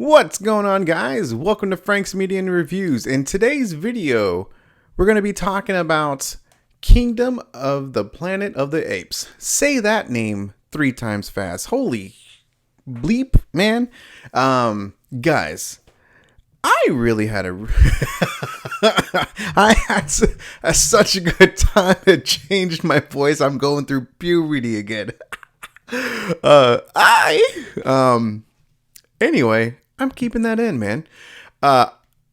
What's going on, guys? Welcome to Frank's Media and Reviews. In today's video, we're going to be talking about Kingdom of the Planet of the Apes. Say that name 3 times fast. Holy bleep, man. Guys, I really had such a good time. It changed my voice. I'm going through puberty again. Anyway, I'm keeping that in, man.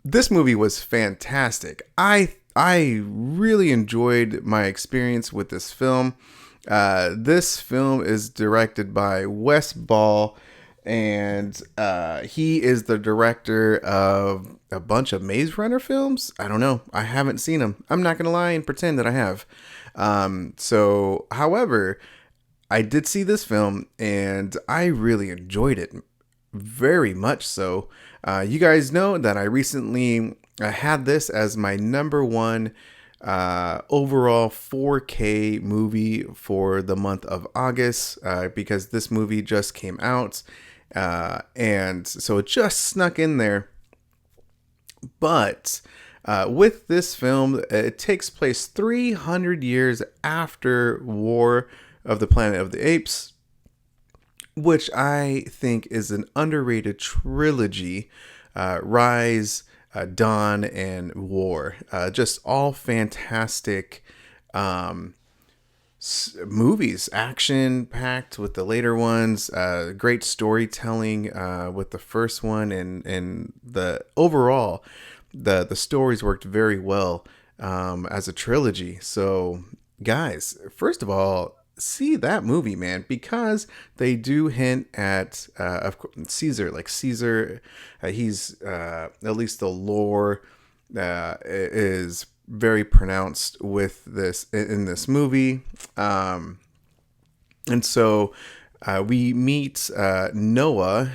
This movie was fantastic. I really enjoyed my experience with this film. This film is directed by Wes Ball, and he is the director of a bunch of Maze Runner films. I don't know. I haven't seen them. I'm not going to lie and pretend that I have. However, I did see this film, and I really enjoyed it. Very much so. You guys know that I recently had this as my number one overall 4K movie for the month of August because this movie just came out. And so it just snuck in there. But with this film, it takes place 300 years after War of the Planet of the Apes, which I think is an underrated trilogy. Rise, Dawn, and War. Just all fantastic movies. Action-packed with the later ones. Great storytelling with the first one. And the overall, the stories worked very well as a trilogy. So, guys, first of all, see that movie, man, because they do hint at of course, Caesar. Like Caesar, he's at least the lore is very pronounced with this in this movie, and so we meet Noah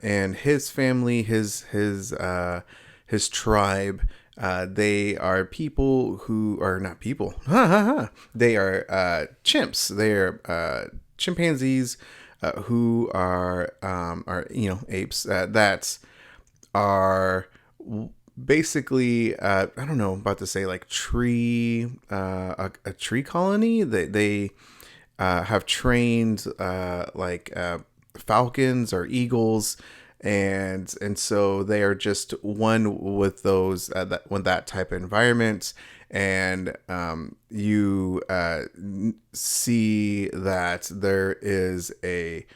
and his family, his tribe. They are people who are not people. They are chimps. They are chimpanzees who are apes that are basically I don't know, about to say like a tree colony. They have trained falcons or eagles. And so they are just one with those with that type of environment, and you see that there is a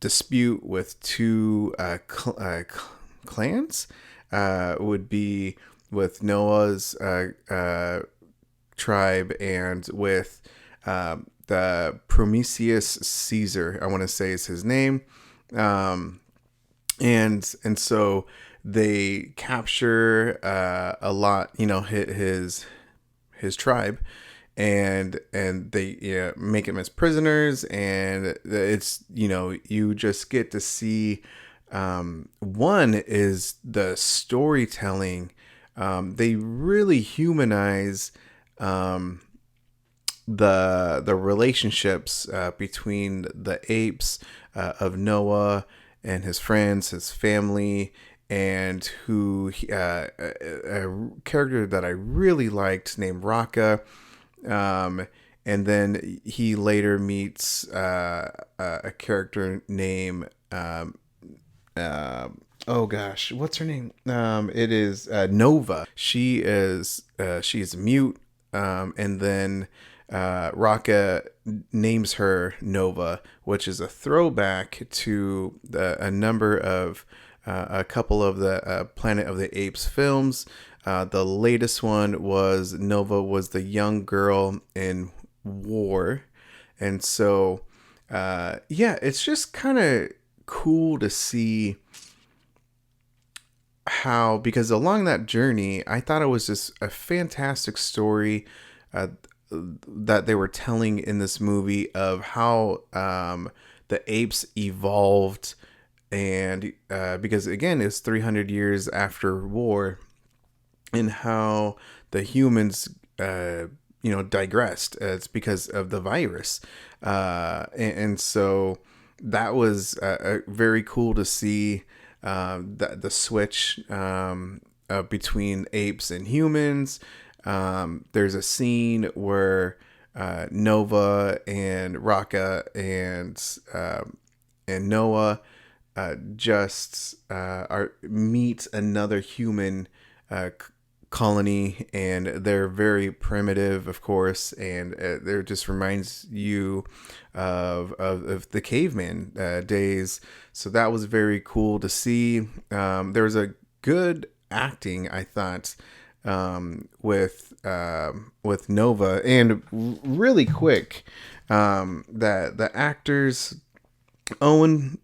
dispute with 2 clans. Would be with Noah's tribe and with the Prometheus Caesar, I want to say is his name. And so they capture a lot, his tribe, and they make him as prisoners, and it's you just get to see one is the storytelling. They really humanize the relationships between the apes of Noah and his friends, his family, and who a character that I really liked named Raka. And then he later meets a character named oh gosh, what's her name? It is Nova. She's mute, and then Raka names her Nova, which is a throwback to a number of a couple of the Planet of the Apes films. The latest one was Nova was the young girl in War, and so it's just kind of cool to see how, because along that journey, I thought it was just a fantastic story that they were telling in this movie of how the apes evolved, and because again it's 300 years after war, and how the humans digressed. It's because of the virus, and so that was very cool to see the switch between apes and humans. There's a scene where Nova and Raka and Noah just are meet another human colony, and they're very primitive, of course, and there just reminds you of the caveman days. So that was very cool to see. There was a good acting, I thought, with Nova, and really quick, that the actors Owen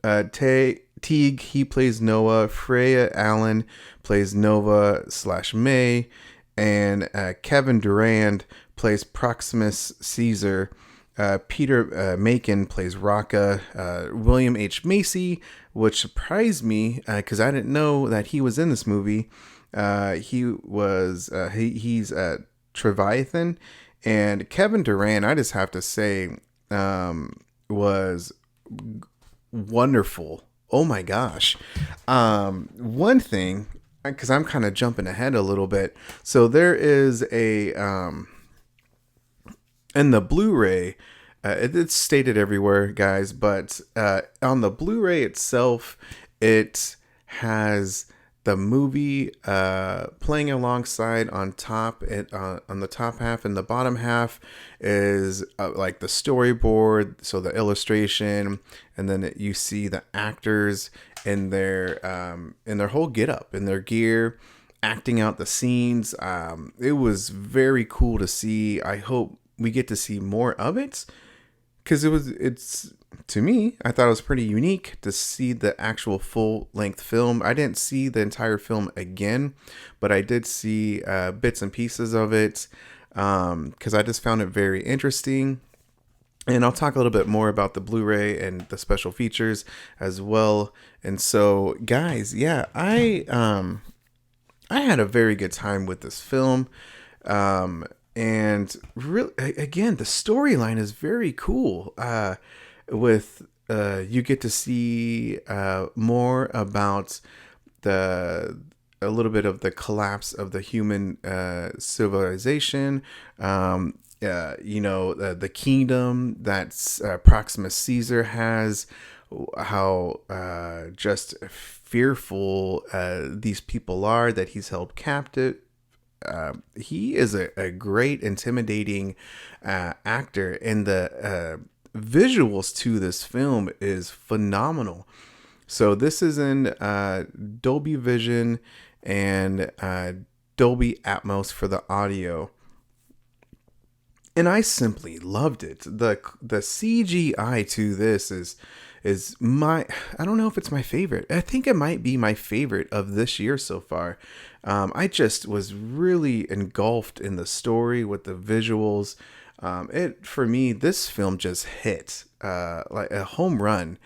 Teague, he plays Noah. Freya Allen plays Nova / May, and Kevin Durand plays Proximus Caesar. Peter Macon plays Raka. William H. Macy, which surprised me because I didn't know that he was in this movie. He's Trevathan, and Kevin Durand, I just have to say, was wonderful. Oh my gosh. One thing, because I'm kind of jumping ahead a little bit. So there is a in the Blu-ray, it's stated everywhere, guys, but on the Blu-ray itself, it has the movie playing alongside on top. On the top half, and the bottom half is like the storyboard, so the illustration, and then you see the actors in their whole getup, in their gear, acting out the scenes. It was very cool to see. I hope we get to see more of it, because it's to me, I thought it was pretty unique to see the actual full-length film. I didn't see the entire film again, but I did see bits and pieces of it, because I just found it very interesting. And I'll talk a little bit more about the Blu-ray and the special features as well. And so, guys, yeah, I had a very good time with this film. And really, again, the storyline is very cool. With you get to see more about a little bit of the collapse of the human civilization. The kingdom that Proximus Caesar has, how just fearful these people are that he's held captive. He is a great, intimidating actor, and the visuals to this film is phenomenal. So this is in Dolby Vision and Dolby Atmos for the audio, and I simply loved it. The CGI to this is my, I don't know if it's my favorite. I think it might be my favorite of this year so far. I just was really engulfed in the story with the visuals. For me, this film just hit like a home run.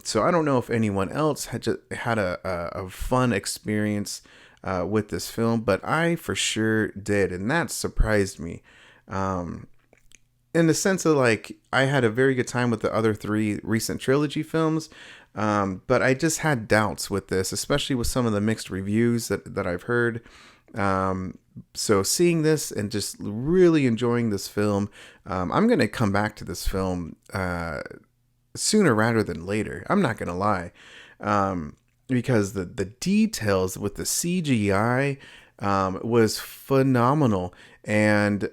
So I don't know if anyone else had a fun experience with this film, but I for sure did, and that surprised me. In the sense of, like, I had a very good time with the other 3 recent trilogy films, but I just had doubts with this, especially with some of the mixed reviews that I've heard. So seeing this and just really enjoying this film, I'm going to come back to this film sooner rather than later. I'm not going to lie, because the details with the CGI was phenomenal. And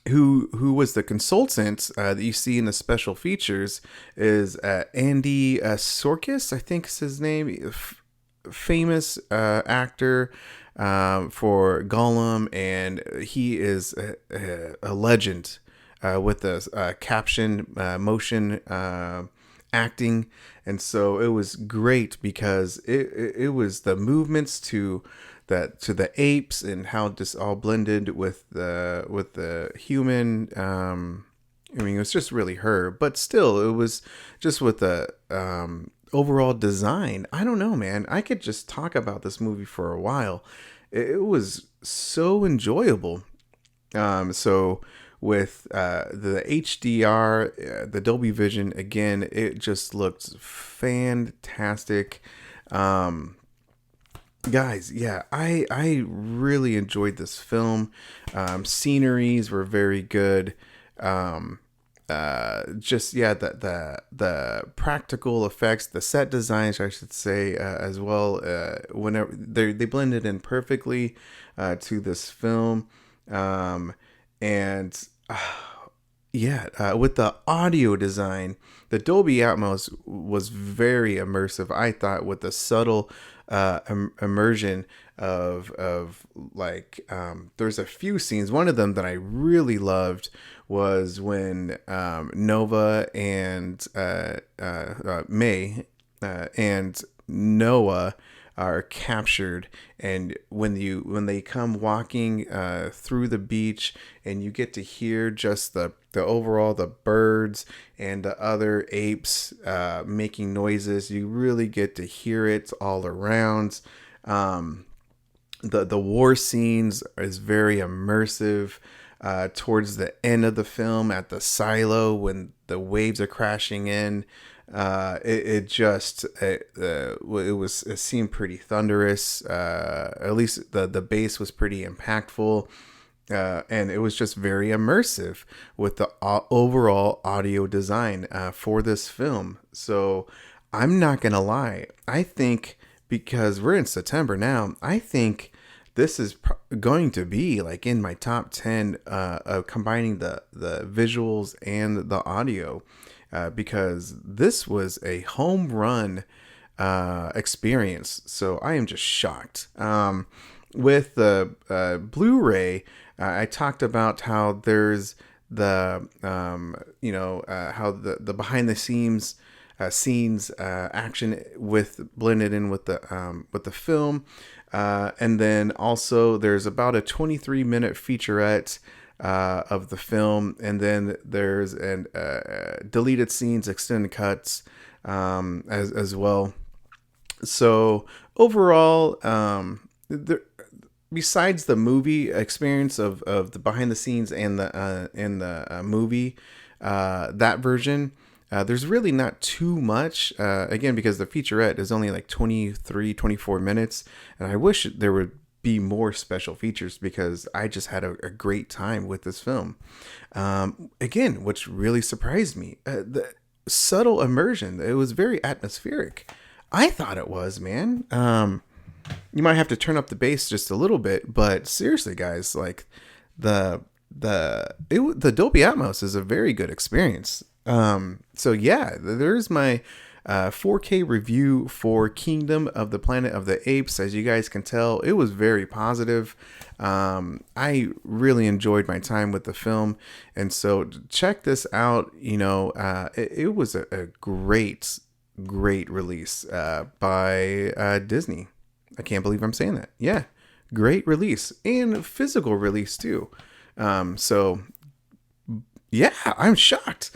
who was the consultant that you see in the special features is Andy Serkis, I think is his name, famous actor for Gollum, and he is a legend with the caption motion acting. And so it was great because it was the movements to the apes and how this all blended with the human. I mean, it was just really her, but still, it was just with the overall design. I don't know, man. I could just talk about this movie for a while. It was so enjoyable. So with the HDR, the Dolby Vision. Again, it just looked fantastic. Guys, yeah, I really enjoyed this film. Sceneries were very good. Just yeah, the practical effects, the set designs, I should say, as well. Whenever they blended in perfectly to this film, and yeah, with the audio design, the Dolby Atmos was very immersive. I thought with the subtle immersion of like there's a few scenes. One of them that I really loved was when Nova and May and Noah are captured, and when they come walking through the beach, and you get to hear just the overall the birds and the other apes making noises. You really get to hear it all around. The war scenes is very immersive. Towards the end of the film, at the silo when the waves are crashing in, it seemed pretty thunderous. At least the bass was pretty impactful. And it was just very immersive with the overall audio design for this film. So I'm not gonna lie, I think, because we're in September now, I think this is going to be like in my top 10 of combining the visuals and the audio, because this was a home run experience. So I am just shocked. With the Blu-ray, I talked about how there's the how the behind the scenes scenes action with blended in with the film, and then also there's about a 23-minute featurette of the film, and then there's an deleted scenes, extended cuts as well. So overall, besides the movie experience of the behind the scenes and the movie, that version, there's really not too much, again, because the featurette is only like 24 minutes, and I wish there would be more special features, because I just had a great time with this film. Again, which really surprised me, the subtle immersion. It was very atmospheric. I thought it was, man. You might have to turn up the bass just a little bit, but seriously, guys, like the Dolby Atmos is a very good experience. So yeah, there's my 4K review for Kingdom of the Planet of the Apes. As you guys can tell, it was very positive. I really enjoyed my time with the film, and so check this out. It was a great release by Disney. I can't believe I'm saying that. Yeah, great release, and physical release too. So yeah, I'm shocked.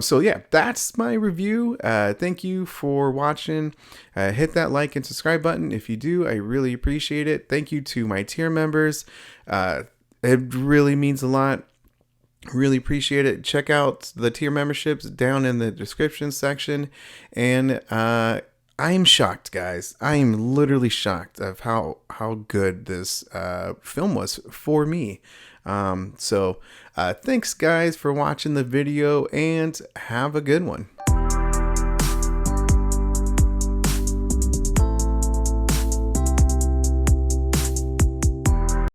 So yeah, that's my review. Thank you for watching. Hit that like and subscribe button if you do. I really appreciate it. Thank you to my tier members. It really means a lot. Really appreciate it. Check out the tier memberships down in the description section. And I'm shocked, guys. I am literally shocked of how good this film was for me. So thanks, guys, for watching the video, and have a good one.